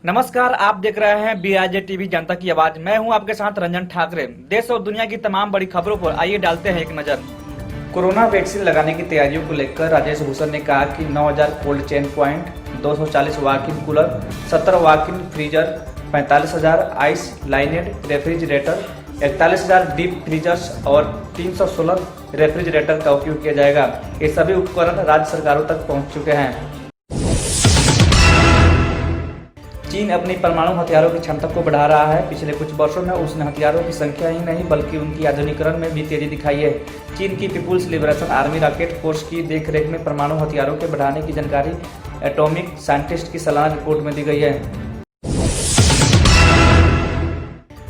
नमस्कार, आप देख रहे हैं BIJ टीवी जनता की आवाज। मैं हूं आपके साथ रंजन ठाकरे। देश और दुनिया की तमाम बड़ी खबरों पर आइए डालते हैं एक नजर। कोरोना वैक्सीन लगाने की तैयारियों को लेकर राजेश भूषण ने कहा कि 9000 cold chain point, 240 walk in cooler, 70 walk in freezer, 45,000 ice lined refrigerator, 41,000 deep freezers और 316 रेफ्रिजरेटर का उपयोग किया जाएगा। ये सभी उपकरण राज्य सरकारों तक पहुंच चुके हैं। चीन अपनी परमाणु हथियारों की क्षमता को बढ़ा रहा है। पिछले कुछ वर्षों में उसने हथियारों की संख्या ही नहीं बल्कि उनकी आधुनिकीकरण में भी तेजी दिखाई है। चीन की people's liberation army rocket force की देखरेख में परमाणु हथियारों के बढ़ाने की जानकारी एटॉमिक साइंटिस्ट की सालाना रिपोर्ट में दी गई है।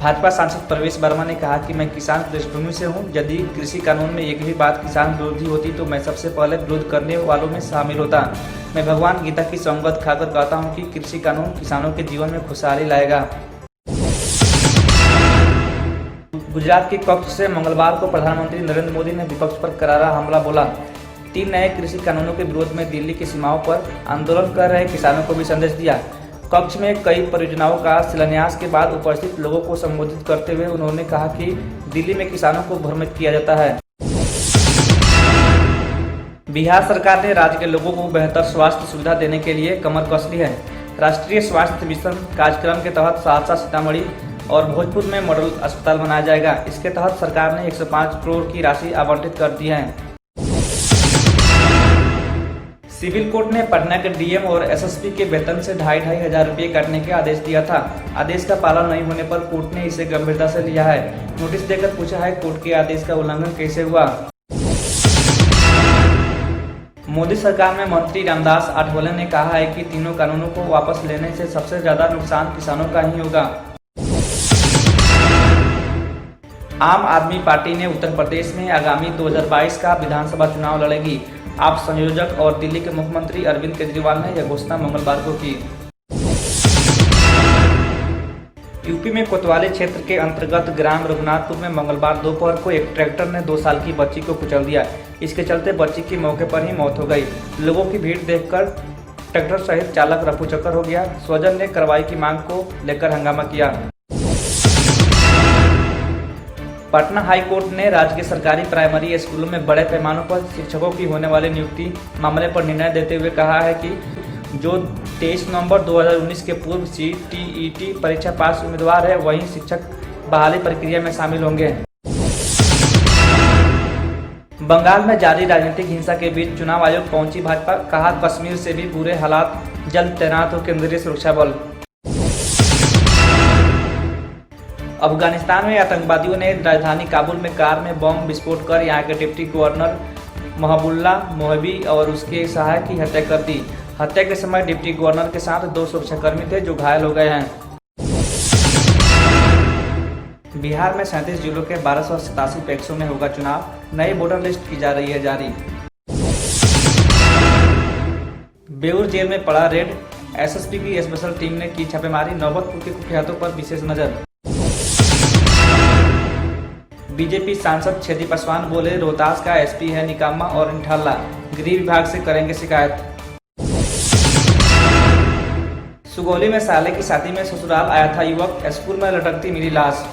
भाजपा सांसद प्रवेश वर्मा ने कहा कि मैं किसान पृष्ठभूमि से हूं। यदि कृषि कानून में एक भी बात किसान विरोधी होती तो मैं सबसे पहले विरोध करने वालों में शामिल होता। मैं भगवान गीता की सौगंध खाकर कहता हूं कि कृषि कानून किसानों के जीवन में खुशहाली लाएगा। गुजरात के कच्छ से मंगलवार को प्रधानमंत्री नरेंद्र मोदी ने विपक्ष पर करारा हमला बोला। 3 नए कृषि कानूनों के विरोध में दिल्ली की सीमाओं पर आंदोलन कर रहे किसानों को भी संदेश दिया। कच्छ में कई परियोजनाओं का शिलान्यास के बाद उपस्थित लोगों को संबोधित करते हुए उन्होंने कहा कि दिल्ली में किसानों को भ्रमित किया जाता है। बिहार सरकार ने राज्य के लोगों को बेहतर स्वास्थ्य सुविधा देने के लिए कमर कस ली है। राष्ट्रीय स्वास्थ्य मिशन कार्यक्रम के तहत सहरसा, सीतामढ़ी और भोजपुर में मॉडल अस्पताल बनाया जाएगा। इसके तहत सरकार ने 105 करोड़ की राशि आवंटित कर दी है। सिविल कोर्ट ने पटना के डीएम और एसएसपी के वेतन से 2,500 हजार रुपये काटने का आदेश दिया था। आदेश का पालन नहीं होने पर कोर्ट ने इसे गंभीरता से लिया है। नोटिस देकर पूछा है कोर्ट के आदेश का उल्लंघन कैसे हुआ। मोदी सरकार में मंत्री रामदास आठवले ने कहा है कि तीनों कानूनों को वापस लेने से सबसे ज्यादा नुकसान किसानों का ही होगा। आम आदमी पार्टी ने उत्तर प्रदेश में आगामी 2022 का विधानसभा चुनाव लड़ेगी। आप संयोजक और दिल्ली के मुख्यमंत्री अरविंद केजरीवाल ने यह घोषणा मंगलवार को की। यूपी में कोतवाली क्षेत्र के अंतर्गत ग्राम रघुनाथपुर में मंगलवार दोपहर को एक ट्रैक्टर ने 2 साल की बच्ची को कुचल दिया। इसके चलते बच्ची की मौके पर ही मौत हो गई। लोगों की भीड़ देखकर ट्रैक्टर सहित चालक रफूचक्कर हो गया। स्वजन ने कार्रवाई की मांग को लेकर हंगामा किया। पटना हाई कोर्ट ने राज्य के सरकारी प्राइमरी स्कूलों में बड़े पैमाने पर शिक्षकों की होने वाली नियुक्ति मामले पर निर्णय देते हुए कहा है कि जो 23 नवंबर 2019 के पूर्व CTET परीक्षा पास उम्मीदवार है वही शिक्षक बहाली प्रक्रिया में शामिल होंगे। बंगाल में जारी राजनीतिक हिंसा के बीच चुनाव आयोग पहुंची भाजपा। कहा कश्मीर से भी बुरे हालात, जल्द तैनात हो केंद्रीय सुरक्षा बल। अफगानिस्तान में आतंकवादियों ने राजधानी काबुल में कार में बम विस्फोट कर यहां के डिप्टी गवर्नर महबुल्लाह मोहबी और उसके सहायक की हत्या कर दी। हत्या के समय डिप्टी गवर्नर के साथ 2 सुरक्षाकर्मी थे जो घायल हो गए हैं। बिहार में 37 जिलों के 1287 पैक्सों में होगा चुनाव। नई वोटर लिस्ट की जा रही है जारी। बेउर जेल में पड़ा रेड, एसएसपी की स्पेशल टीम ने की छापेमारी। नौबतपुर के कुख्यातों पर विशेष नजर। बीजेपी सांसद छेदी पासवान बोले रोहतास का एसपी है निकम्मा और निठाला, गृह विभाग से करेंगे शिकायत। सुगौली में साले की शादी में ससुराल आया था युवक, स्कूल में लटकती मिली लाश।